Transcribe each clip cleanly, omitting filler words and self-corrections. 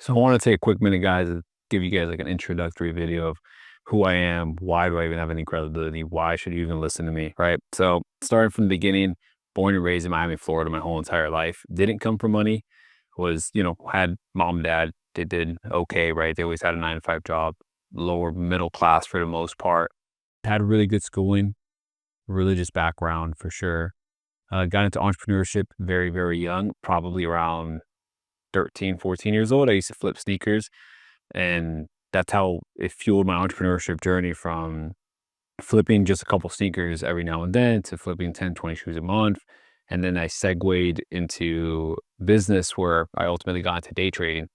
So I want to take a quick minute, guys, to give you guys like an introductory video of who I am, why do I even have any credibility, why should you even listen to me, right? So starting from the beginning, born and raised in Miami, Florida, my whole entire life. Didn't come from money. Was had mom and dad. They did okay, right? They always had a 9 to 5 job, lower middle class for the most part. Had really good schooling, religious background for sure. Got into entrepreneurship very, very young, probably around 13, 14 years old. I used to flip sneakers, and that's how it fueled my entrepreneurship journey, from flipping just a couple sneakers every now and then to flipping 10, 20 shoes a month. And then I segued into business where I ultimately got into day trading.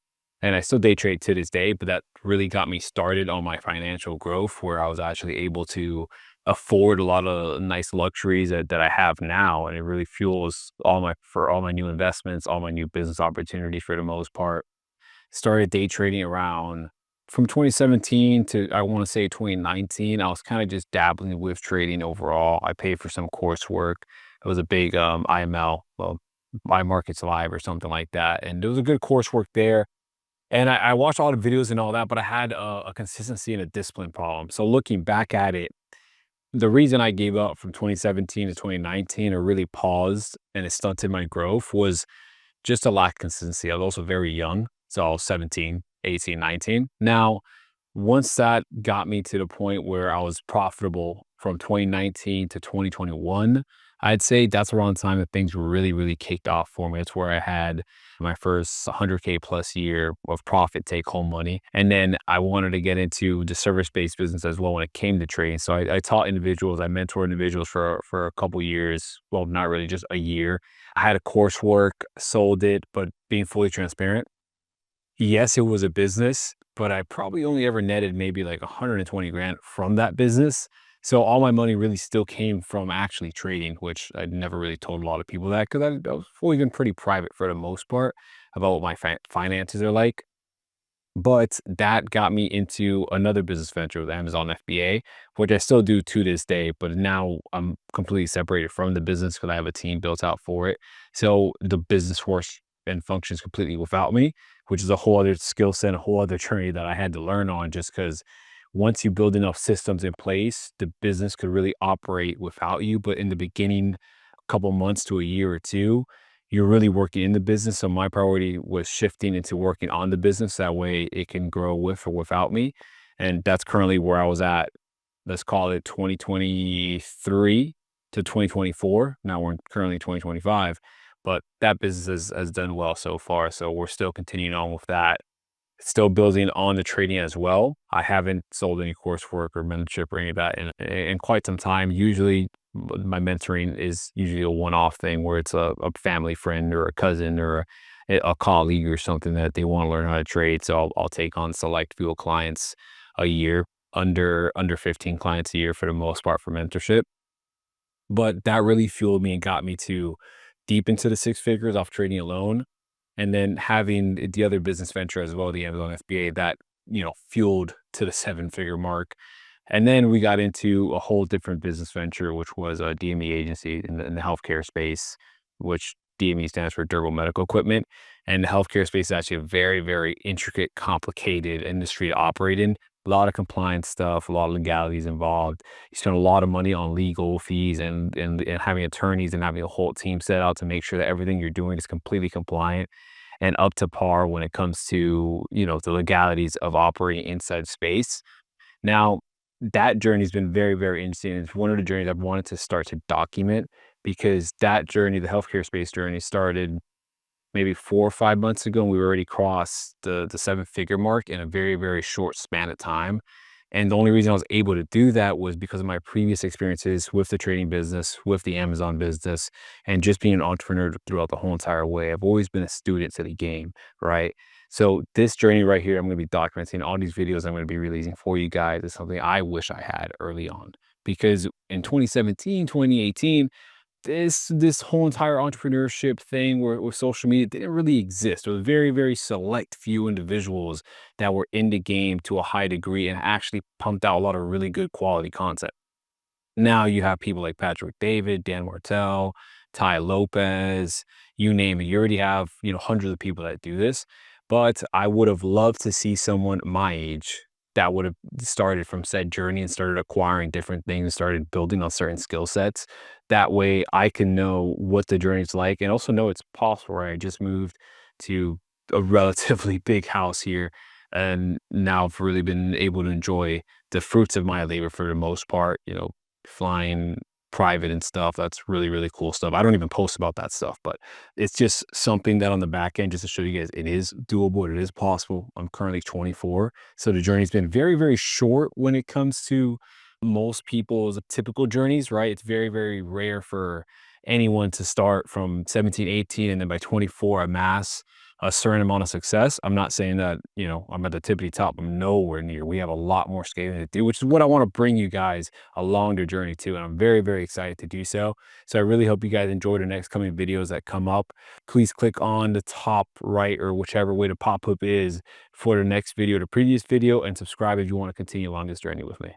And I still day trade to this day, but that really got me started on my financial growth, where I was actually able to afford a lot of nice luxuries that I have now. And it really fuels for all my new investments, all my new business opportunities for the most part. Started day trading around from 2017 to, I want to say, 2019. I was kind of just dabbling with trading overall. I paid for some coursework. It was a big IML, well, My Markets Live or something like that. And there was a good coursework there. And I watched all the videos and all that, but I had a consistency and a discipline problem. So looking back at it, the reason I gave up from 2017 to 2019, or really paused, and it stunted my growth, was just a lack of consistency. I was also very young. So I was 17, 18, 19. Now, once that got me to the point where I was profitable from 2019 to 2021, I'd say that's around the time that things really, really kicked off for me. It's where I had my first 100K plus year of profit take home money. And then I wanted to get into the service-based business as well when it came to trading. So I taught individuals, I mentored individuals for a couple years. Well, not really, just a year. I had a coursework, sold it, but being fully transparent, yes, it was a business, but I probably only ever netted maybe like 120 grand from that business. So all my money really still came from actually trading, which I never really told a lot of people that, because I've always been pretty private for the most part about what my finances are like. But that got me into another business venture with Amazon FBA, which I still do to this day, but now I'm completely separated from the business because I have a team built out for it. So the business works and functions completely without me, which is a whole other skill set, a whole other journey that I had to learn on, just because once you build enough systems in place, the business could really operate without you. But in the beginning, a couple months to a year or two, you're really working in the business. So my priority was shifting into working on the business. That way it can grow with or without me. And that's currently where I was at. Let's call it 2023 to 2024. Now we're currently 2025, but that business has done well so far. So we're still continuing on with that. Still building on the trading as well. I haven't sold any coursework or mentorship or any of that in quite some time. Usually my mentoring is usually a one-off thing where it's a family friend or a cousin or a colleague or something that they want to learn how to trade. So I'll take on select few clients a year, under 15 clients a year for the most part for mentorship. But that really fueled me and got me to deep into the six figures off trading alone. And then having the other business venture as well, the Amazon FBA, that, fueled to the seven-figure mark. And then we got into a whole different business venture, which was a DME agency in the healthcare space, which DME stands for durable medical equipment. And the healthcare space is actually a very, very intricate, complicated industry to operate in. A lot of compliance stuff, a lot of legalities involved. You spend a lot of money on legal fees and having attorneys and having a whole team set out to make sure that everything you're doing is completely compliant and up to par when it comes to, the legalities of operating inside space. Now, that journey's been very, very interesting. It's one of the journeys I've wanted to start to document, because that journey, the healthcare space journey, started maybe 4 or 5 months ago, and we already crossed the seven-figure mark in a very, very short span of time. And the only reason I was able to do that was because of my previous experiences with the trading business, with the Amazon business, and just being an entrepreneur throughout the whole entire way. I've always been a student to the game, right? So this journey right here, I'm going to be documenting all these videos I'm going to be releasing for you guys, is something I wish I had early on. Because in 2017, 2018, this whole entire entrepreneurship thing where with social media didn't really exist. There was very, very select few individuals that were in the game to a high degree and actually pumped out a lot of really good quality content. Now you have people like Patrick David, Dan Martell, Ty Lopez, you name it. You already have, hundreds of people that do this. But I would have loved to see someone my age that would have started from said journey and started acquiring different things, started building on certain skill sets. That way I can know what the journey's like and also know it's possible, right? I just moved to a relatively big house here, and now I've really been able to enjoy the fruits of my labor for the most part, flying private and stuff. That's really, really cool stuff. I don't even post about that stuff, but it's just something that on the back end, just to show you guys, it is doable. It is possible. I'm currently 24. So the journey's been very, very short when it comes to most people's typical journeys, right? It's very, very rare for anyone to start from 17, 18, and then by 24 amass a certain amount of success. I'm not saying that, I'm at the tippity top. I'm nowhere near. We have a lot more scaling to do, which is what I want to bring you guys along the journey too. And I'm very, very excited to do so. So I really hope you guys enjoy the next coming videos that come up. Please click on the top right or whichever way the pop-up is for the next video, the previous video, and subscribe if you want to continue along this journey with me.